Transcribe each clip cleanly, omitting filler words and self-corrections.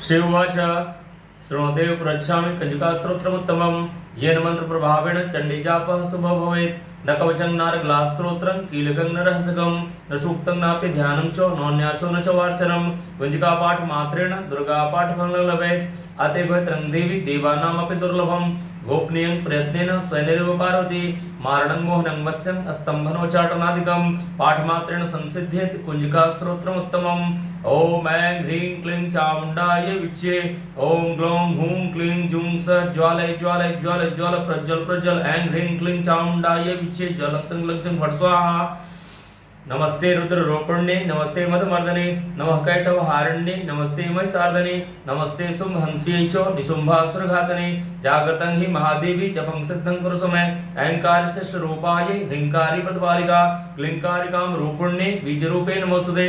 शिववाच शृणोदेव प्रच्छामि कंजुकास्त्रोत्रमुत्तमं येन मन्त्रप्रभावेण चण्डीजापः शुभो भवेत् न कवचं नारगलास्त्रोत्रं कीलकं न रहस्यकं न सूक्तं नापि ध्यानं च नोन्यासो न च वार्चनं कुञ्जिकापाठमात्रेण दुर्गापाठफलं लभेत् अतएव देवी देवानामपि दुर्लभं गोपनीयं प्रयत्नेन स्वयमेव पार्वती मारणं मोहनं वश्यं स्तम्भनोच्चाटनादिकं पाठमात्रेण संसिध्येत् कुञ्जिकास्त्रोत्रमुत्तमम् ॐ ऐं ह्रीं क्लीं चामुण्डाय विच्चे ॐ ग्लौं हूं क्लीं जुं स ज्वालय ज्वालय ज्वालय ज्वाल प्रज्वल प्रज्वल ऐं ह्रीं क्लीं चामुण्डाय विच्चे ज्वलं संलक्षं फट् स्वाहा नमस्ते रुद्ररूपिण्ये नमस्ते मधुमर्दने नमः कैटवहारिण्ये नमस्ते महिषार्दने नमस्ते शुम्भहन्त्यै च निशुम्भासुरघातने जागृतं हि महादेवी जपं सिद्धं कुरु समय ऐंकारस्य स्वरूपाय ह्रींकारी प्रतिपालिका क्लींकारिकां रूपिण्ये बीजरूपे नमोस्तुते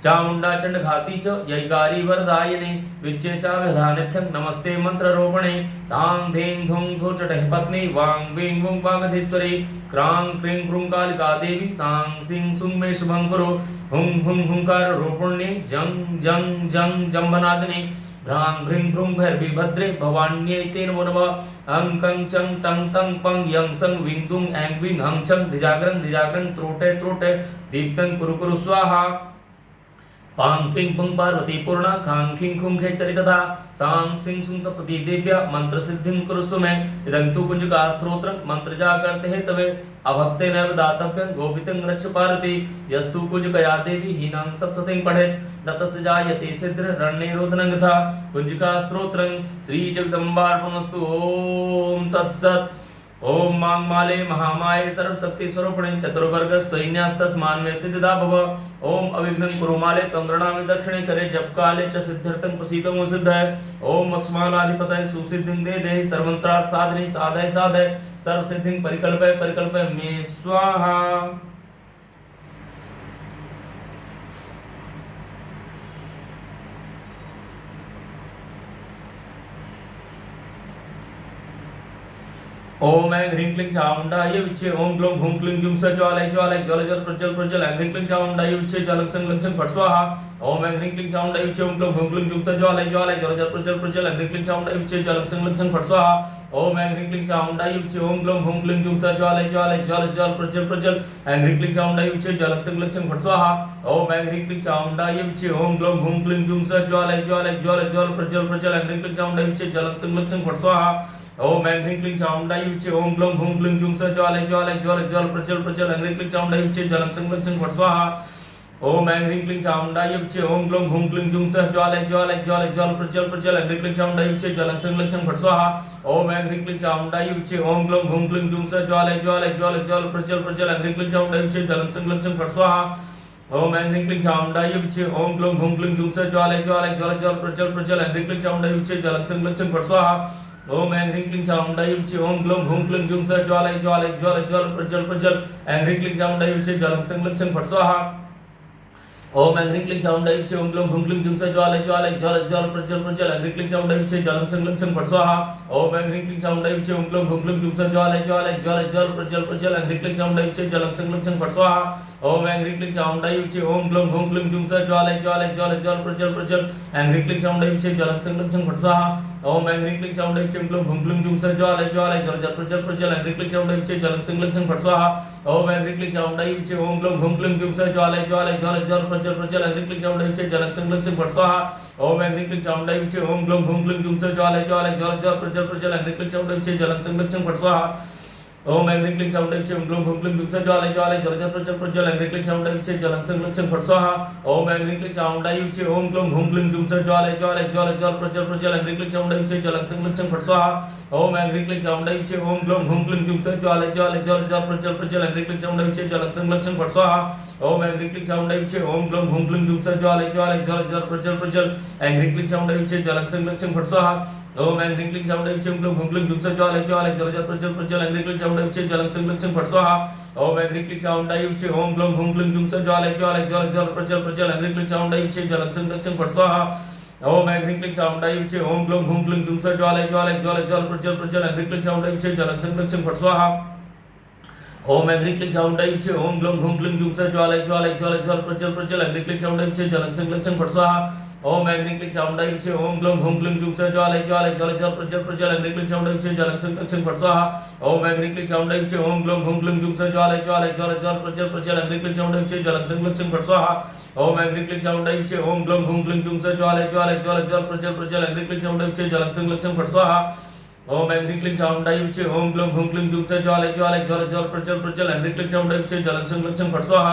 चामुंडा चंडघाती च यैकारी वरदायिनी विच्चे च विधानिथ्यं नमस्ते मंत्ररूपणे तां धीं धुं धु चटः पत्नी वां वीं वुं वागधीश्वरी क्रां क्रीं क्रूं कालिका देवी सां सिं सुं मे शुभं कुरु हुं हुं हुंकार रूपिण्ये जं जं जं जम्बनादिनी भ्रां भ्रीं भ्रूं भैरवी भद्रे भवान्यै ते नमो नमः अं कं चं टं तं पं यं सं विं दुं ऐं वीं हं चं धिजाग्रं त्रोटे त्रोटे दीप्तं कुरु कुरु स्वाहा पां पिं पुं पार्वती पूर्णा खां खीं खुं खे चरितथा सां सिं सुं सप्तती देव्या मंत्र सिद्धिं कुरुस्व मे इदं तु कुञ्जिकास्त्रोत्रं मंत्रजागर्ते हेतवे अभक्तेनैव दातव्यं गोपितं रक्ष पार्वती यस्तु कुञ्जिकया देवी हीनां सप्ततिं पठेत् ततस्य जायते सिद्धिरण्यरोधनं यथा कुञ्जिकास्त्रोत्रं श्रीजगदम्बार्पणमस्तु ॐ तत्सत् ओम मांगमाले महामाये सर्वशक्ति स्वरूपिणे चतुर्वर्गस्त्वन्यास्तस्मान् मे सिद्धिदा भव ओम अविघ्नं कुरुमाले तंद्रणामि दक्षिणे करे जप काले च सिद्ध्यर्थं प्रसीदमो सिद्धये ओम मक्ष्मालाधिपतये सुसिद्धिं दे देहि सर्वमन्त्रार्थ साधने साधय साधय सर्वसिद्धिं परिकल्पय परिकल्पय मे स्वाहा ओम ऐं ह्रीं क्लीं चामुण्डाय विच्चे ओम ग्लौं हूं क्लीं जुं स ज्वालय ज्वालय ज्वाल ज्वाल प्रज्वल प्रज्वल ऐं ह्रीं क्लीं चामुण्डाय विच्चे ज्वालं संलक्षं फट् स्वाहा ओम ऐं ह्रीं क्लीं चामुण्डाय विच्चे ओम ग्लौं हूं क्लीं जुं स ज्वालय ज्वालय ज्वाल ज्वाल प्रज्वल प्रज्वल ऐं ह्रीं क्लीं चामुण्डाय विच्चे ज्वालं संलक्षं फट् स्वाहा ओम ऐं ह्रीं क्लीं चामुण्डाय विच्चे ओम ग्लौं हूं क्लीं जुं स ज्वालय ज्वालय ज्वाल ज्वाल प्रज्वल प्रज्वल ऐं ह्रीं क्लीं चामुण्डाय विच्चे ज्वालं संलक्षं फट् स्वाहा ओम ऐं ह्रीं क्लीं चामुण्डाय विच्चे ओम ग्लौं हूं क्लीं जुं स ज्वालय ज्वालय ज्वाल ज्वाल प्रज्वल प्रज्वल ऐं ह्रीं क्लीं चामुण्डाय विच्चे ज्वालं संलक्षं फट् स्वाहा ओम ऐं ह्रीं क्लीं चामुण्डाय विच्चे ओम ग्लौं हूं क्लीं जुं स ज्वालय ज्वालय ज्वाल ज्वाल प्रज्वल प्रज्वल ऐं ह्रीं क्लीं चामुण्डाय विच्चे ज्वालं संलक्षं फट् स्वाहा ओम ऐं ह्रीं क्लीं चामुण्डाय विच्चे ओम ग्लौं हूं क्लीं जुं स ज्वालय ज्वालय ज्वाल ज्वाल प्रज्वल प्रज्वल ऐं ह्रीं क्लीं चामुण्डाय विच्चे ज्वालं संलक्षं फट् स्वाहा ओम ऐं ह्रीं क्लीं चामुण्डाय विच्चे ओम ग्लौं हूं क्लीं जुं स ज्वालय ज्वालय ज्वाल ज्वाल प्रज्वल प्रज्वल ऐं ह्रीं क्लीं चामुण्डाय विच्चे ज्वालं संलक्षं फट् स्वाहा ओम ऐं ह्रीं क्लीं चामुण्डाय विच्चे ओम ग्लौं हूं क्लीं जुं स ज्वालय ज्वालय ज्वाल ज्वाल प्रज्वल प्रज्वल ऐं ह्रीं क्लीं चामुण्डाय विच्चे ज्वालं संलक्षं फट् स्वाहा ओम ऐं ह्रीं क्लीं चामुण्डाय विच्चे ओम ग्लौं हूं क्लीं जुं स ज्वालय ज्वालय ज्वाल ज्वाल प्रज्वल प्रज्वल ऐं ह्रीं क्लीं चामुण्डाय विच्चे ज्वालं संलक्षं फट् स्वाहा ओम ऐं ह्रीं क्लीं चामुण्डाय विच्चे ओम ग्लौं हूं क्लीं जुं स ज्वालय ज्वालय ज्वाल ज्वाल प्रज्वल प्रज्वल ऐं ह्रीं क्लीं चामुण्डाय विच्चे ज्वालं संलक्षं फट् स्वाहा ओम ऐं ह्रीं क्लीं चामुण्डाय विच्चे ओम ग्लौं हूं क्लीं जुं स ज्वालय ज्वालय ज्वाल ज्वाल प्रज्वल प्रज्वल ऐं ह्रीं क्लीं चामुण्डाय विच्चे ज्वालं संलक्षं फट् स्वाहा ओम ऐं ह्रीं क्लीं चामुण्डाय विच्चे ओम ग्लौं हूं क्लीं जुं स ज्वालय ज्वालय ज्वाल ज्वाल प्रज्वल प्रज्वल ऐं ह्रीं क्लीं चामुण्डाय विच्चे ज्वालं संलक्षं फट् स्वाहा ओम ऐं ह्रीं क्लीं चामुण्डाय विच्चे ओम ग्लौं हूं क्लीं जुं स ज्वालय ज्वालय ज्वाल ज्वाल प्रज्वल प्रज्वल ऐं ह्रीं क्लीं चामुण्डाय विच्चे ज्वालं संलक्षं फट् स्वाहा ओम ऐं ह्रीं क्लीं चामुण्डाय विच्चे ओम ग्लौं हूं क्लीं जुं स ज्वालय ज्वालय ज्वाल ज्वाल प्रज्वल प्रज्वल ऐं ह्रीं क्लीं चामुण्डाय विच्चे ज्वालं संलक्षं फट् स्वाहा ओम ऐं ह्रीं क्लीं चामुण्डाय विच्चे ओम ग्लौं हूं क्लीं जुं स ज्वालय ज्वालय ज्वाल ज्वाल प्रज्वल प्रज्वल ऐं ह्रीं क्लीं चामुण्डाय विच्चे ज्वालं संलक्षं फट् स्वाहा ओम ऐं ह्रीं क्लीं चामुण्डाय विच्चे ओम ग्लौं हूं क्लीं जुं स ज्वालय ज्वालय ज्वाल ज्वाल प्रज्वल प्रज्वल ऐं ह्रीं क्लीं चामुण्डाय विच्चे ज्वालं संलक्षं फट् स्वाहा ओम ऐं ह्रीं क्लीं चामुण्डाय विच्चे ओम ग्लौं हूं क्लीं जुं स ज्वालय ज्वालय ज्वाल ज्वाल प्रज्वल प्रज्वल ऐं ह्रीं क्लीं चामुण्डाय विच्चे ज्वालं संलक्षं फट् स्वाहा ओम ऐं ह्रीं क्लीं चामुण्डाय विच्चे ओम ग्लौं हूं क्लीं जुं स ज्वालय ज्वालय ज्वाल ज्वाल प्रज्वल प्रज्वल ऐं ह्रीं क्लीं चामुण्डाय विच्चे ज्वालं संलक्षं फट् स्वाहा ओम ऐं ह्रीं क्लीं चामुण्डाय विच्चे ओम ग्लौं हूं क्लीं जुं स ज्वालय ज्वालय ज्वाल ज्वाल प्रज्वल प्रज्वल ऐं ह्रीं क्लीं चामुण्डाय विच्चे ज्वालं संलक्षं फट् स्वाहा ओम ऐं ह्रीं क्लीं चामुण्डाय विच्चे ओम ग्लौं हूं क्लीं जुं स ज्वालय ज्वालय ज्वाल ज्वाल प्रज्वल प्रज्वल ऐं ह्रीं क्लीं चामुण्डाय विच्चे ज्वालं संलक्षं फट् स्वाहा ओम ऐं ह्रीं क्लीं चामुण्डाय विच्चे ओम ग्लौं हूं क्लीं जुं स ज्वालय ज्वालय ज्वाल ज्वाल प्रज्वल प्रज्वल ऐं ह्रीं क्लीं चामुण्डाय विच्चे ज्वालं संलक्षं फट् स्वाहा ओम ऐं ह्रीं क्लीं चामुण्डाय विच्चे ओम ग्लौं हूं क्लीं जुं स ज्वालय ज्वालय ज्वाल ज्वाल प्रज्वल प्रज्वल ऐं ह्रीं क्लीं चामुण्डाय विच्चे ज्वालं संलक्षं फट् स्वाहा ओम ऐं ह्रीं क्लीं चामुण्डाय विच्चे ओम ग्लौं हूं क्लीं जुं स ज्वालय ज्वालय ज्वाल ज्वाल प्रज्वल प्रज्वल ऐं ह्रीं क्लीं चामुण्डाय विच्चे ज्वालं संलक्षं फट् स्वाहा ओम ऐं ह्रीं क्लीं चामुण्डाय विचे ओम ग्लौं हुं क्लीं जुं सः ज्वालय ज्वालय ज्वल प्रज्वल प्रज्वल ऐं ह्रीं क्लीं चामुण्डाय विचे ज्वलं क्षं क्षं फट् स्वाहा ओम ऐं ह्रीं क्लीं चामुण्डाय विचे ओम ग्लौं हुं क्लीं जुं सः ज्वालय ज्वालय ज्वल प्रज्वल प्रज्वल ऐं ह्रीं क्लीं चामुण्डाय विचे ज्वलं क्षं क्षं फट् स्वाहा ओम ऐं ह्रीं क्लीं चामुण्डाय विचे ओम ग्लौं हुं क्लीं जुं सः ज्वालय ज्वालय ज्वल प्रज्वल प्रज्वल ऐं ह्रीं क्लीं चामुण्डाय विचे ज्वलं क्षं क्षं फट् स्वाहा ओम ऐं ह्रीं क्लीं चामुण्डाय विचे ओम ग्लौं हुं क्लीं जुं सः ज्वालय ज्वालय ज्वल प्रज्वल प्रज्वल ऐं ह्रीं क्लीं चामुण्डाय विचे ज्वलं क्षं क्षं फट् स्वाहा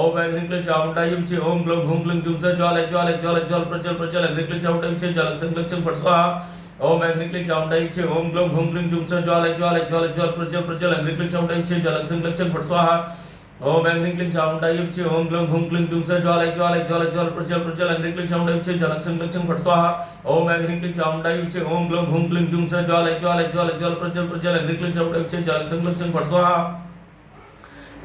ओम ऐं ह्रीं क्लीं चामुण्डाय विचे ओम ग्लौं हुं क्लीं जुं सः ज्वालय ज्वालय ज्वल प्रज्वल प्रज्वल ऐं ह्रीं क्लीं चामुण्डाय विचे ज्वलं क्षं क्षं फट् स्वाहा ओम ऐं ह्रीं क्लीं चामुण्डाय विचे ओम ग्लौं हुं क्लीं जुं सः ज्वालय ज्वालय ज्वल प्रज्वल प्रज्वल ऐं ह्रीं क्लीं चामुण्डाय विचे ज्वलं क्षं क्षं फट् स्वाहा ओम ऐं ह्रीं क्लीं चामुण्डाय विचे ओम ग्लौं हुं क्लीं जुं सः ज्वालय ज्वालय ज्वल प्रज्वल प्रज्वल ऐं ह्रीं क्लीं चामुण्डाय विचे ज्वलं क्षं क्षं फट् स्वाहा ओम ऐं ह्रीं क्लीं चामुण्डाय विचे ओम ग्लौं हुं क्लीं जुं सः ज्वालय ज्वालय ज्वल प्रज्वल प्रज्वल ऐं ह्रीं क्लीं चामुण्डाय विचे ज्वलं क्षं क्षं फट् स्वाहा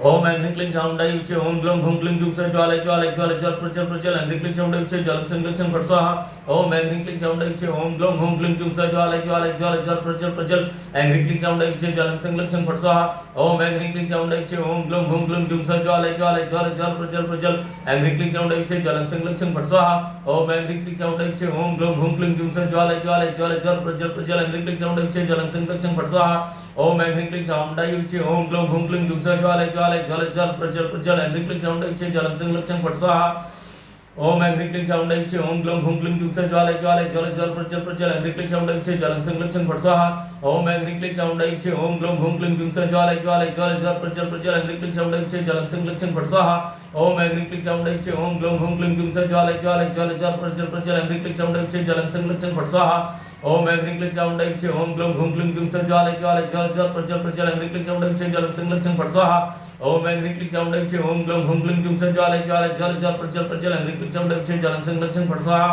ओम ऐं ह्रीं क्लीं चामुण्डाय विचे ओम ग्लौं हुं क्लीं जुं सः ज्वालय ज्वालय ज्वल प्रज्वल प्रज्वल ऐं ह्रीं क्लीं चामुण्डाय विचे ज्वलं क्षं क्षं फट् स्वाहा ओम ऐं ह्रीं क्लीं चामुण्डाय विचे ओम ग्लौं हुं क्लीं जुं सः ज्वालय ज्वालय ज्वल प्रज्वल प्रज्वल ऐं ह्रीं क्लीं चामुण्डाय विचे ज्वलं क्षं क्षं फट् स्वाहा ओम ऐं ह्रीं क्लीं चामुण्डाय विचे ओम ग्लौं हुं क्लीं जुं सः ज्वालय ज्वालय ज्वल प्रज्वल प्रज्वल ऐं ह्रीं क्लीं चामुण्डाय विचे ज्वलं क्षं क्षं फट् स्वाहा ओम ऐं ह्रीं क्लीं चामुण्डाय विचे ओम ग्लौं हुं क्लीं जुं सः ज्वालय ज्वालय ज्वल प्रज्वल प्रज्वल ऐं ह्रीं क्लीं चामुण्डाय विचे ज्वलं क्षं क्षं फट् स्वाहा ओम ऐं ह्रीं क्लीं चामुण्डाय विचे ओम ग्लौं हुं क्लीं जुं सः ज्वालय ज्वालय ज्वल प्रज्वल प्रज्वल ऐं ह्रीं क्लीं चामुण्डाय विचे ज्वलं क्षं क्षं फट् स्वाहा ओम ऐं ह्रीं क्लीं चामुण्डाय विचे ओम ग्लौं हुं क्लीं जुं सः ज्वालय ज्वालय ज्वल प्रज्वल प्रज्वल ऐं ह्रीं क्लीं चामुण्डाय विचे ज्वलं क्षं क्षं फट् स्वाहा ओम ऐं ह्रीं क्लीं चामुण्डाय विचे ओम ग्लौं हुं क्लीं जुं सः ज्वालय ज्वालय ज्वल प्रज्वल प्रज्वल ऐं ह्रीं क्लीं चामुण्डाय विचे ज्वलं क्षं क्षं फट् स्वाहा ओम ऐं ह्रीं क्लीं चामुण्डाय विचे ओम ग्लौं हुं क्लीं जुं सः ज्वालय ज्वालय ज्वल प्रज्वल प्रज्वल ऐं ह्रीं क्लीं चामुण्डाय विचे ज्वलं क्षं क्षं फट् स्वाहा ओम ऐं ह्रीं क्लीं चामुण्डाय विचे ओम ग्लौं हुं क्लीं जुं सः ज्वालय ज्वालय ज्वल प्रज्वल प्रज्वल ऐं ह्रीं क्लीं चामुण्डाय विचे ज्वलं क्षं क्षं फट् स्वाहा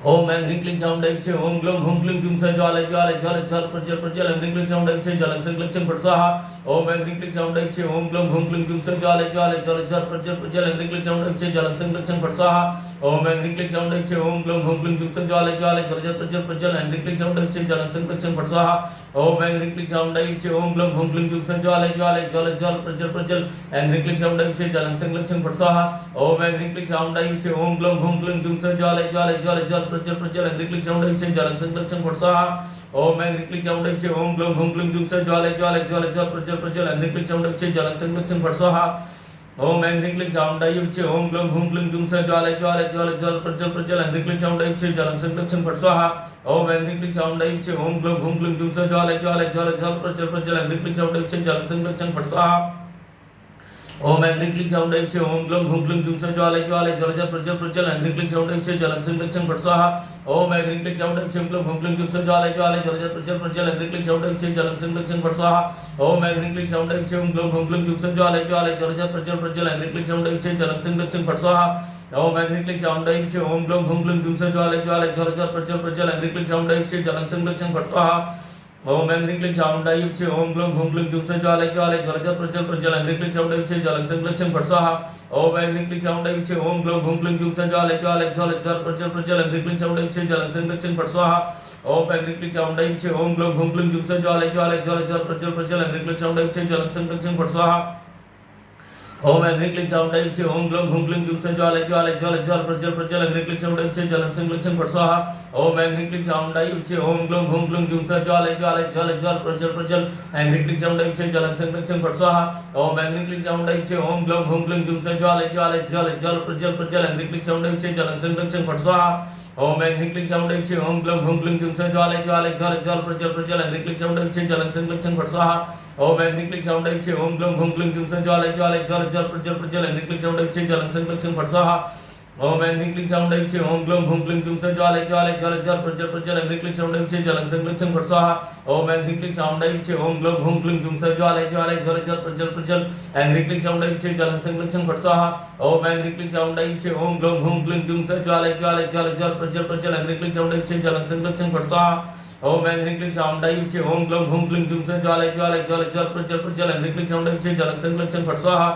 ओम ऐं ह्रीं क्लीं चामुण्डाय विचे ओम ग्लौं हुं क्लीं जुं सः ज्वालय ज्वालय ज्वल प्रज्वल प्रज्वल ऐं ह्रीं क्लीं चामुण्डाय विचे ज्वलं क्षं क्षं फट् स्वाहा ओम ऐं ह्रीं क्लीं चामुण्डाय विचे ओम ग्लौं हुं क्लीं जुं सः ज्वालय ज्वालय ज्वल प्रज्वल प्रज्वल ऐं ह्रीं क्लीं चामुण्डाय विचे ज्वलं क्षं क्षं फट् स्वाहा ओम ऐं ह्रीं क्लीं चामुण्डाय विचे ओम ग्लौं हुं क्लीं जुं सः ज्वालय ज्वालय ज्वल प्रज्वल प्रज्वल ऐं ह्रीं क्लीं चामुण्डाय विचे ज्वलं क्षं क्षं फट् स्वाहा ओम ऐं ह्रीं क्लीं चामुण्डाय विचे ओम ग्लौं हुं क्लीं जुं सः ज्वालय ज्वालय प्रज्वल प्रज्वल ऐं ह्रीं क्लीं चामुण्डाय विचे ज्वलं क्षं क्षं फट् स्वाहा ओम ऐं ह्रीं क्लीं चामुण्डाय विचे ओम ग्लौं हुं क्लीं जुं सः ज्वालय ज्वालय ज्वल प्रज्वल प्रज्वल ऐं ह्रीं क्लीं चामुण्डाय विचे ज्वलं क्षं क्षं फट् स्वाहा ओम ऐं ह्रीं क्लीं चामुण्डाय विचे ओम ग्लौं हुं क्लीं जुं सः ज्वालय ज्वालय ज्वल प्रज्वल प्रज्वल ऐं ह्रीं क्लीं चामुण्डाय विचे ज्वलं क्षं क्षं फट् स्वाहा ओम ऐं ह्रीं क्लीं चामुण्डाय विचे ओम ग्लौं हुं क्लीं जुं सः ज्वालय ज्वालय ज्वल प्रज्वल प्रज्वल ऐं ह्रीं क्लीं चामुण्डाय विचे ज्वलं क्षं क्षं फट् स्वाहा ओम ऐं ह्रीं क्लीं चामुण्डाय विचे ओम ग्लौं हुं क्लीं जुं सः ज्वालय ज्वालय ज्वल प्रज्वल प्रज्वल ऐं ह्रीं क्लीं चामुण्डाय विचे ज्वलं क्षं क्षं फट् स्वाहा ओम ऐं ह्रीं क्लीं चामुण्डाय विचे ओम ग्लौं हुं क्लीं जुं सः ज्वालय ज्वालय ज्वल प्रज्वल प्रज्वल ऐं ह्रीं क्लीं चामुण्डाय विचे ज्वलं क्षं क्षं फट् स्वाहा ओम ऐं ह्रीं क्लीं चामुण्डाय विचे ओम ग्लौं हुं क्लीं जुं सः ज्वालय ज्वालय ज्वल प्रज्वल प्रज्वल ऐं ह्रीं क्लीं चामुण्डाय विचे ज्वलं क्षं क्षं फट् स्वाहा ओम ऐं ह्रीं क्लीं चामुण्डाय विचे ओम ग्लौं हुं क्लीं जुं सः ज्वालय ज्वालय ज्वल प्रज्वल प्रज्वल ऐं ह्रीं क्लीं चामुण्डाय विचे ज्वलं क्षं क्षं फट् स्वाहा ओम ऐं ह्रीं क्लीं चामुण्डाय विचे ओम ग्लौं हुं क्लीं जुं सः ज्वालय ज्वालय ज्वल प्रज्वल प्रज्वल ऐं ह्रीं क्लीं चामुण्डाय विचे ज्वलं क्षं क्षं फट् स्वाहा ओम ऐं ह्रीं क्लीं चामुण्डाय विचे ओम ग्लौं हुं क्लीं जुं सः ज्वालय ज्वालय ज्वल प्रज्वल प्रज्वल ऐं ह्रीं क्लीं चामुण्डाय विचे ज्वलं क्षं क्षं फट् स्वाहा ओम ऐं ह्रीं क्लीं चामुण्डाय विचे ओम ग्लौं हुं क्लीं जुं सः ज्वालय ज्वालय ज्वल प्रज्वल प्रज्वल ऐं ह्रीं क्लीं चामुण्डाय विचे ज्वलं क्षं क्षं फट् स्वाहा ओम ऐं ह्रीं क्लीं चामुण्डाय विचे ओम ग्लौं हुं क्लीं जुं सः ज्वालय ज्वालय ज्वल प्रज्वल प्रज्वल ऐं ह्रीं क्लीं चामुण्डाय विचे ज्वलं क्षं क्षं फट् स्वाहा ओम ऐं ह्रीं क्लीं चामुण्डाय विचे ओम ग्लौं हुं क्लीं जुं सः ज्वालय ज्वालय ज्वल प्रज्वल प्रज्वल ऐं ह्रीं क्लीं चामुण्डाय विचे ज्वलं क्षं क्षं फट् स्वाहा ओम ऐं ह्रीं क्लीं चामुण्डाय विचे ओम ग्लौं हुं क्लीं जुं सः ज्वालय ज्वालय ज्वल प्रज्वल प्रज्वल ऐं ह्रीं क्लीं चामुण्डाय विचे ज्वलं क्षं क्षं फट् स्वाहा ओम ऐं ह्रीं क्लीं चामुण्डाय विचे ओम ग्लौं हुं क्लीं जुं सः ज्वालय ज्वालय ज्वल प्रज्वल प्रज्वल ऐं ह्रीं क्लीं चामुण्डाय विचे ज्वलं क्षं क्षं फट् स्वाहा ओम ऐं ह्रीं क्लीं चामुण्डाय विचे ओम ग्लौं हुं क्लीं जुं सः ज्वालय ज्वालय ज्वल प्रज्वल प्रज्वल ऐं ह्रीं क्लीं चामुण्डाय विचे ज्वलं क्षं क्षं फट् स्वाहा ओम ऐं ह्रीं क्लीं चामुण्डाय विचे ओम ग्लौं हुं क्लीं जुं सः ज्वालय ज्वालय ज्वल प्रज्वल प्रज्वल ऐं ह्रीं क्लीं चामुण्डाय विचे ज्वलं क्षं क्षं फट् स्वाहा ओम ऐं ह्रीं क्लीं चामुण्डाय विचे ओम ग्लौं हुं क्लीं जुं सः ज्वालय ज्वालय ज्वल प्रज्वल प्रज्वल ऐं ह्रीं क्लीं चामुण्डाय विचे ज्वलं क्षं क्षं फट् स्वाहा ओम ऐं ह्रीं क्लीं चामुण्डाय विचे ओम ग्लौं हुं क्लीं जुं सः ज्वालय ज्वालय ज्वल प्रज्वल प्रज्वल ऐं ह्रीं क्लीं चामुण्डाय विचे ज्वलं क्षं क्षं फट् स्वाहा ओम ऐं ह्रीं क्लीं चामुण्डाय विचे ओम ग्लौं हुं क्लीं जुं सः ज्वालय ज्वालय ज्वल प्रज्वल प्रज्वल ऐं ह्रीं क्लीं चामुण्डाय विचे ज्वलं क्षं क्षं फट् स्वाहा ओम ऐं ह्रीं क्लीं चामुण्डाय विचे ओम ग्लौं हुं क्लीं जुं सः ज्वालय ज्वालय ज्वल प्रज्वल प्रज्वल ऐं ह्रीं क्लीं चामुण्डाय विचे ज्वलं क्षं क्षं फट् स्वाहा ओम ऐं ह्रीं क्लीं चामुण्डाय विचे ओम ग्लौं हुं क्लीं जुं सः ज्वालय ज्वालय ज्वल प्रज्वल प्रज्वल ऐं ह्रीं क्लीं चामुण्डाय विचे ज्वलं क्षं क्षं फट् स्वाहा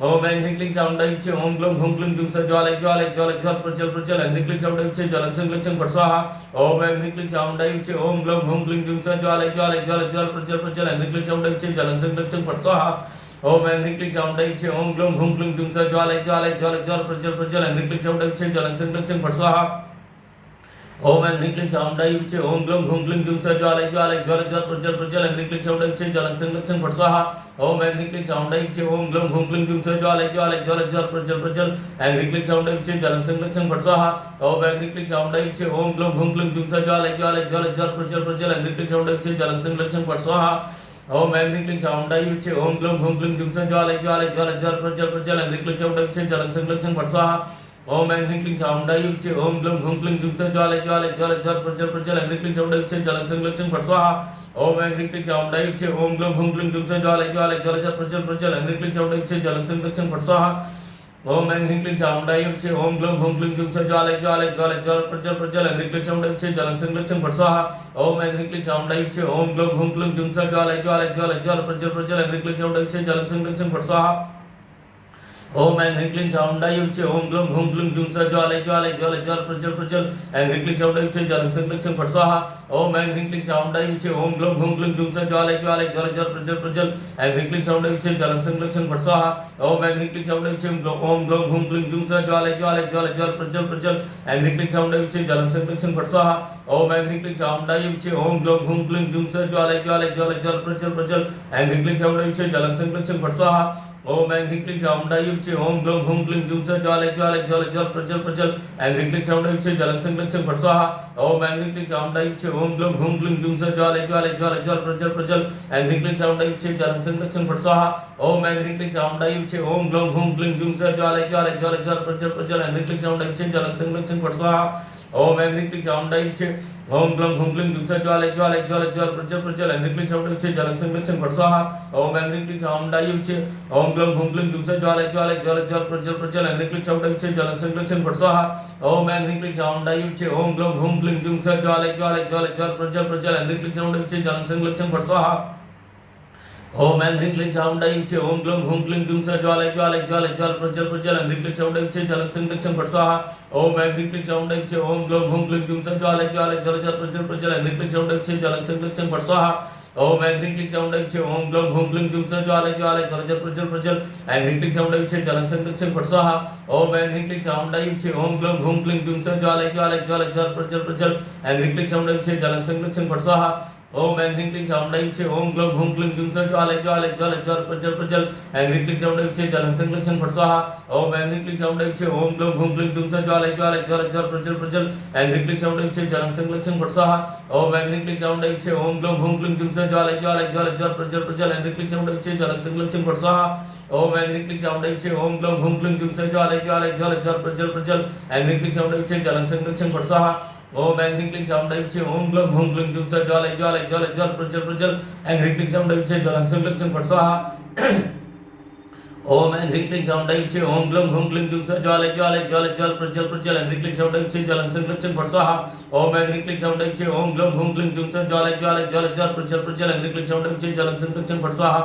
ओम ऐं ह्रीं क्लीं चामुण्डाय विचे ओम ग्लौं हुं क्लीं जुं सः ज्वालय ज्वालय ज्वल प्रज्वल प्रज्वल ऐं ह्रीं क्लीं चामुण्डाय विचे ज्वलं क्षं क्षं फट् स्वाहा ओम ऐं ह्रीं क्लीं चामुण्डाय विचे ओम ग्लौं हुं क्लीं जुं सः ज्वालय ज्वालय ज्वल प्रज्वल प्रज्वल ऐं ह्रीं क्लीं चामुण्डाय विचे ज्वलं क्षं क्षं फट् स्वाहा ओम ऐं ह्रीं क्लीं चामुण्डायै विच्चे ओम ग्लौं हुं क्लीं जुं सः ज्वालय ज्वालय ज्वालय ज्वाल प्रज्वल प्रज्वल ऐं ह्रीं क्लीं चामुण्डायै विच्चे ज्वलं क्षं लक्षं फट् स्वाहा ओम ऐं ह्रीं क्लीं चामुण्डायै विच्चे ओम ग्लौं हुं क्लीं जुं सः ज्वालय ज्वालय ज्वाल ज्वाल प्रज्वल प्रज्वल ऐं ह्रीं क्लीं चामुण्डायै विच्चे ज्वलं क्षं लक्षं फट् स्वाहा ओम ऐं ह्रीं क्लीं चामुण्डायै विच्चे ओम ग्लौं हुं क्लीं जुं सः ज्वालय ज्वालय ज्वाल ज्वाल प्रज्वल प्रज्वल ऐं ह्रीं क्लीं चामुण्डायै विच्चे ज्वलं क्षं लक्षं फट् स्वाहा ओम ऐं ह्रीं क्लीं चामुण्डायै विच्चे ओम ग्लौं हुं क्लीं जुं सः ज्वालय ज्वालय ज्वाल ज्वाल प्रज्वल प्रज्वल ऐं ह्रीं क्लीं चामुण्डायै विच्चे ज्वलं क्षं लक्षं फट् स्वाहा ओम ऐं ह्रीं क्लीं चामुण्डायै विच्चे ओम ग्लौं हुं क्लीं जुं सः ज्वालय ज्वालय ज्वाल ज्वाल प्रज्वल प्रज्वल ऐं ह्रीं क्लीं चामुण्डायै विच्चे ज्वलं क्षं लक्षं फट् स्वाहा ओम ऐं ह्रीं क्लीं चामुण्डायै विच्चे ओम ग्लौं हुं क्लीं जुं सः ज्वालय ज्वालय ज्वाल ज्वाल प्रज्वल प्रज्वल ऐं ह्रीं क्लीं चामुण्डायै विच्चे ज्वलं क्षं लक्षं फट् स्वाहा ओम ऐं ह्रीं क्लीं चामुण्डायै विच्चे ओम ग्लौं हुं क्लीं जुं सः ज्वालय ज्वालय ज्वाल ज्वाल प्रज्वल प्रज्वल ऐं ह्रीं क्लीं चामुण्डायै विच्चे ज्वलं क्षं लक्षं फट् स्वाहा ओम ऐं ह्रीं क्लीं चामुण्डायै विच्चे ओम ग्लौं हुं क्लीं जुं सः ज्वालय ज्वालय ज्वाल ज्वाल प्रज्वल प्रज्वल ऐं ह्रीं क्लीं चामुण्डायै विच्चे ज्वलं क्षं लक्षं फट् स्वाहा ओम ऐं ह्रीं क्लीं चामुण्डायै विच्चे ओम ग्लौं हुं क्लीं जुं सः ज्वालय ज्वालय ज्वाल ज्वाल प्रज्वल प्रज्वल ऐं ह्रीं क्लीं चामुण्डायै विच्चे ज्वलं क्षं लक्षं फट् स्वाहा ओम ऐं ह्रीं क्लीं चामुण्डायै विच्चे ओम ग्लौं हुं क्लीं जुं सः ज्वालय ज्वालय ज्वाल ज्वाल प्रज्वल प्रज्वल ऐं ह्रीं क्लीं चामुण्डायै विच्चे ज्वलं क्षं लक्षं फट् स्वाहा ओम ऐं ह्रीं क्लीं चामुण्डायै विच्चे ओम ग्लौं हुं क्लीं जुं सः ज्वालय ज्वालय ज्वाल ज्वाल प्रज्वल प्रज्वल ऐं ह्रीं क्लीं चामुण्डायै विच्चे ज्वलं क्षं लक्षं फट् स्वाहा ओम ऐं ह्रीं क्लीं चामुण्डायै विच्चे ओम ग्लौं हुं क्लीं जुं सः ज्वालय ज्वालय ज्वाल ज्वाल प्रज्वल प्रज्वल ऐं ह्रीं क्लीं चामुण्डायै विच्चे ज्वलं क्षं लक्षं फट् स्वाहा ओम ऐं ह्रीं क्लीं चामुण्डायै विच्चे ओम ग्लौं हुं क्लीं जुं सः ज्वालय ज्वालय ज्वाल ज्वाल प्रज्वल प्रज्वल ऐं ह्रीं क्लीं चामुण्डायै विच्चे ज्वलं क्षं लक्षं फट् स्वाहा ओम ऐं ह्रीं क्लीं चामुण्डायै विच्चे ओम ग्लौं हुं क्लीं जुं सः ज्वालय ज्वालय ज्वाल ज्वाल प्रज्वल प्रज्वल ऐं ह्रीं क्लीं चामुण्डायै विच्चे ज्वलं क्षं लक्षं फट् स्वाहा ओम ऐं ह्रीं क्लीं चामुण्डायै विच्चे ओम ग्लौं हुं क्लीं जुं सः ज्वालय ज्वालय ज्वाल ज्वाल प्रज्वल प्रज्वल ऐं ह्रीं क्लीं चामुण्डायै विच्चे ज्वलं क्षं लक्षं फट् स्वाहा ओम ऐं ह्रीं क्लीं चामुण्डायै विच्चे ओम ग्लौं हुं क्लीं जुं सः ज्वालय ज्वालय ज्वाल ज्वाल प्रज्वल प्रज्वल ऐं ह्रीं क्लीं चामुण्डायै विच्चे ज्वलं क्षं लक्षं फट् स्वाहा ओम ऐं ह्रीं क्लीं चामुण्डायै विच्चे ओम ग्लौं हुं क्लीं जुं सः ज्वालय ज्वालय ज्वाल ज्वाल प्रज्वल प्रज्वल ऐं ह्रीं क्लीं चामुण्डायै विच्चे ज्वलं क्षं लक्षं फट् स्वाहा ओम ऐं ह्रीं क्लीं चामुण्डायै विच्चे ओम ग्लौं हुं क्लीं जुं सः ज्वालय ज्वालय ज्वाल ज्वाल प्रज्वल प्रज्वल ऐं ह्रीं क्लीं चामुण्डायै विच्चे ज्वलं क्षं लक्षं फट् स्वाहा ओम ऐं ह्रीं क्लीं चामुण्डायै विच्चे ओम ग्लौं हुं क्लीं जुं सः ज्वालय ज्वालय ज्वाल ज्वाल प्रज्वल प्रज्वल ऐं ह्रीं क्लीं चामुण्डायै विच्चे ज्वलं क्षं लक्षं फट् स्वाहा ओम ऐं ह्रीं क्लीं चामुण्डायै विच्चे ओम ग्लौं हुं क्लीं जुं सः ज्वालय ज्वालय ज्वाल ज्वाल प्रज्वल प्रज्वल ऐं ह्रीं क्लीं चामुण्डायै विच्चे ज्वलं क्षं लक्षं फट् स्वाहा ओम ऐं ह्रीं क्लीं चामुण्डायै विच्चे ओम ग्लौं हुं क्लीं जुं सः ज्वालय ज्वालय ज्वाल ज्वाल प्रज्वल प्रज्वल ऐं ह्रीं क्लीं चामुण्डायै विच्चे ज्वलं क्षं लक्षं फट् स्वाहा ओम ऐं ह्रीं क्लीं चामुण्डायै विच्चे ओम ग्लौं हुं क्लीं जुं सः ज्वालय ज्वालय ज्वाल ज्वाल प्रज्वल प्रज्वल ऐं ह्रीं क्लीं चामुण्डायै विच्चे ज्वलं क्षं लक्षं फट् स्वाहा ओम ऐं ह्रीं क्लीं चामुण्डायै विच्चे ओम ग्लौं हुं क्लीं जुं सः ज्वालय ज्वालय ज्वाल ज्वाल प्रज्वल प्रज्वल ऐं ह्रीं क्लीं चामुण्डायै विच्चे ज्वलं क्षं लक्षं फट् स्वाहा ओम ऐं ह्रीं क्लीं चामुण्डायै विच्चे ओम ग्लौं हुं क्लीं जुं सः ज्वालय ज्वालय ज्वाल ज्वाल प्रज्वल प्रज्वल ऐं ह्रीं क्लीं चामुण्डायै विच्चे ज्वलं क्षं लक्षं फट् स्वाहा ओम ऐं ह्रीं क्लीं चामुण्डायै विच्चे ओम ग्लौं हुं क्लीं जुं सः ज्वालय ज्वालय ज्वाल ज्वाल प्रज्वल प्रज्वल ऐं ह्रीं क्लीं चामुण्डायै विच्चे ज्वलं क्षं लक्षं फट् स्वाहा ओम ऐं ह्रीं क्लीं चामुण्डायै विच्चे ओम ग्लौं हुं क्लीं जुं सः ज्वालय ज्वालय ज्वाल ज्वाल प्रज्वल प्रज्वल ऐं ह्रीं क्लीं चामुण्डायै विच्चे ज्वलं क्षं लक्षं फट् स्वाहा ओम ऐं ह्रीं क्लीं चामुण्डायै विच्चे ओम ग्लौं हुं क्लीं जुं सः ज्वालय ज्वालय ज्वाल ज्वाल प्रज्वल प्रज्वल ऐं ह्रीं क्लीं चामुण्डायै विच्चे ज्वलं क्षं लक्षं फट् स्वाहा ओम ऐं ह्रीं क्लीं चामुण्डायै विच्चे ओम ग्लौं हुं क्लीं जुं सः ज्वालय ज्वालय ज्वाल ज्वाल प्रज्वल प्रज्वल ऐं ह्रीं क्लीं चामुण्डायै विच्चे ज्वलं क्षं लक्षं फट् स्वाहा ओम ऐं ह्रीं क्लीं चामुण्डायै विच्चे ओम ग्लौं हुं क्लीं जुं सः ज्वालय ज्वालय ज्वाल ज्वाल प्रज्वल प्रज्वल ऐं ह्रीं क्लीं चामुण्डायै विच्चे ज्वलं क्षं लक्षं फट् स्वाहा ओम ऐं ह्रीं क्लीं चामुण्डायै विच्चे ओम ग्लौं हुं क्लीं जुं सः ज्वालय ज्वालय ज्वाल ज्वाल प्रज्वल प्रज्वल ऐं ह्रीं क्लीं चामुण्डायै विच्चे ज्वलं क्षं लक्षं फट् स्वाहा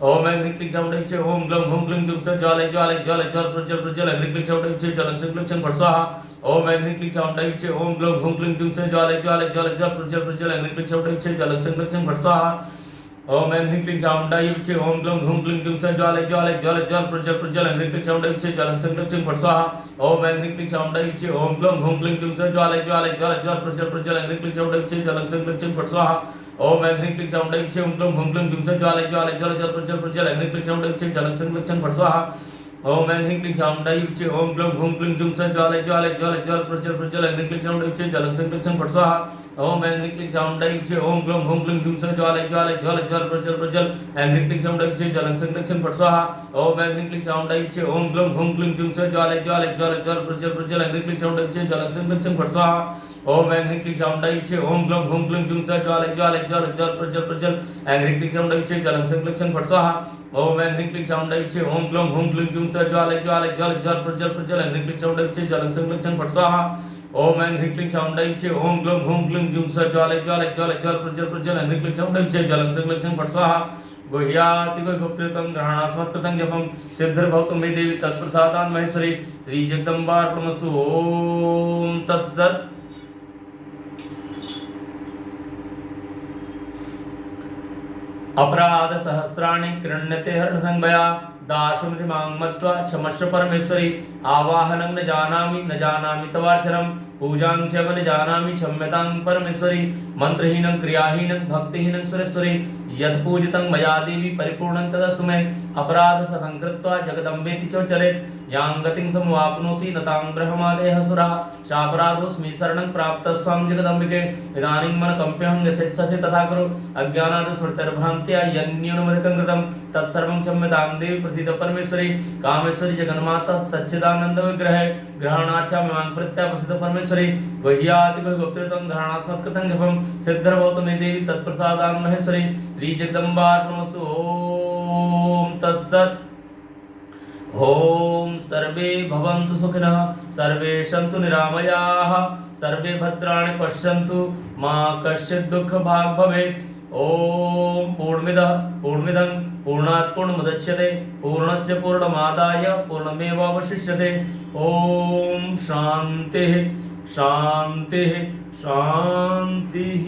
ओम ऐं ह्रीं क्लीं चामुण्डायै विच्चे ओम ग्लौं हुं क्लीं जुं सः ज्वालय ज्वालय ज्वाल ज्वाल प्रज्वल प्रज्वल ऐं ह्रीं क्लीं चामुण्डायै विच्चे ज्वलं क्षं लक्षं फट् स्वाहा ओम ऐं ह्रीं क्लीं चामुण्डायै विच्चे ओम ग्लौं हुं क्लीं जुं सः ज्वालय ज्वालय ज्वाल ज्वाल प्रज्वल प्रज्वल ऐं ह्रीं क्लीं चामुण्डायै विच्चे ज्वलं क्षं लक्षं फट् स्वाहा ओम ऐं ह्रीं क्लीं चामुण्डायै विच्चे ओम ग्लौं हुं क्लीं जुं सः ज्वालय ज्वालय ज्वाल ज्वाल प्रज्वल प्रज्वल ऐं ह्रीं क्लीं चामुण्डायै विच्चे ज्वलं क्षं लक्षं फट् स्वाहा ओम ऐं ह्रीं क्लीं चामुण्डायै विच्चे ओम ग्लौं हुं क्लीं जुं सः ज्वालय ज्वालय ज्वाल ज्वाल प्रज्वल प्रज्वल ऐं ह्रीं क्लीं चामुण्डायै विच्चे ज्वलं क्षं लक्षं फट् स्वाहा ओम ऐं ह्रीं क्लीं चामुण्डायै विच्चे ओम ग्लौं हुं क्लीं जुं सः ज्वालय ज्वालय ज्वाल ज्वाल प्रज्वल प्रज्वल ऐं ह्रीं क्लीं चामुण्डायै विच्चे ज्वलं क्षं लक्षं फट् स्वाहा ओम ऐं ह्रीं क्लीं चामुण्डायै विच्चे ओम ग्लौं हुं क्लीं जुं सः ज्वालय ज्वालय ज्वाल ज्वाल प्रज्वल प्रज्वल ऐं ह्रीं क्लीं चामुण्डायै विच्चे ज्वलं क्षं लक्षं फट् स्वाहा ओम ऐं ह्रीं क्लीं चामुण्डायै विच्चे ओम ग्लौं हुं क्लीं जुं सः ज्वालय ज्वालय ज्वाल ज्वाल प्रज्वल प्रज्वल ऐं ह्रीं क्लीं चामुण्डायै विच्चे ज्वलं क्षं लक्षं फट् स्वाहा ओम ऐं ह्रीं क्लीं चामुण्डायै विच्चे ओम ग्लौं हुं क्लीं जुं सः ज्वालय ज्वालय ज्वाल ज्वाल प्रज्वल प्रज्वल ऐं ह्रीं क्लीं चामुण्डायै विच्चे ज्वलं क्षं लक्षं फट् स्वाहा ओम ऐं ह्रीं क्लीं चामुण्डायै विच्चे ओम ग्लौं हुं क्लीं जुं सः ज्वालय ज्वालय ज्वाल ज्वाल प्रज्वल प्रज्वल ऐं ह्रीं क्लीं चामुण्डायै विच्चे ज्वलं क्षं लक्षं फट् स्वाहा ओम ऐं ह्रीं क्लीं चामुण्डायै विच्चे ओम ग्लौं हुं क्लीं जुं सः ज्वालय ज्वालय ज्वाल ज्वाल प्रज्वल प्रज्वल ऐं ह्रीं क्लीं चामुण्डायै विच्चे ज्वलं क्षं लक्षं फट् स्वाहा ओम ऐं ह्रीं क्लीं चामुण्डायै विच्चे ओम ग्लौं हुं क्लीं जुं सः ज्वालय ज्वालय ज्वाल ज्वाल प्रज्वल प्रज्वल ऐं ह्रीं क्लीं चामुण्डायै विच्चे ज्वलं क्षं लक्षं फट् स्वाहा गुह्यातिगुप्तयुतं ग्रहणास्मत्कृतं जपं सिद्धिर्भवतु मे देवी तत्प्रसादान् महेश्वरी श्री जगदम्बार्पणमस्तु ओम तत्सत्। अपराध सहस्राणि कृण्यते हरणसंभया दाशुमिति मां मत्वा क्षमस्व परमेश्वरी आवाहनं न जानामि तवार्चनं पूजां च न जानामि क्षम्यतां परमेश्वरी मंत्रहीनं क्रियाहीनं भक्तिहीनं सुरेश्वरी यत् पूजितं मया देवी परिपूर्णं तदस्तु मे अपराध सतं कृत्वा जगदम्बेति चोचरे यां गतिं समवाप्नोति न तां ब्रह्मादयः सुराः शापराधोऽस्मि शरणं प्राप्तस्त्वां जगदम्बिके इदानीं मनकम्प्यहं यथेच्छसि तथा कुरु अज्ञानादस्मृतिर्भ्रान्त्या यन्न्यूनमधिकं कृतं तत्सर्वं क्षम्यतां देवी प्रसीद परमेश्वरी कामेश्वरी जगन्माता सच्चिदानन्द विग्रहे ग्रहणार्चामिमां प्रत्याप्रसीद परमेश्वरी गुह्याति गुप्तृतं ग्रहणास्मत्कृतं जपं सिद्धिर्भवतु मे देवी तत्प्रसादान् महेश्वरी श्री जगदम्बार्पणमस्तु ओम तत्सत् ओम सर्वे भवन्तु सुखिनः सर्वे सन्तु निरामयाः सर्वे भद्राणि पश्यन्तु मा कश्चित् दुःखभाग् भवेत् ओम पूर्णमिदं पूर्णात् पूर्णमुदच्यते पूर्णस्य पूर्णमादाय पूर्णमेवावशिष्यते ओम शान्तिः शान्तिः शान्तिः।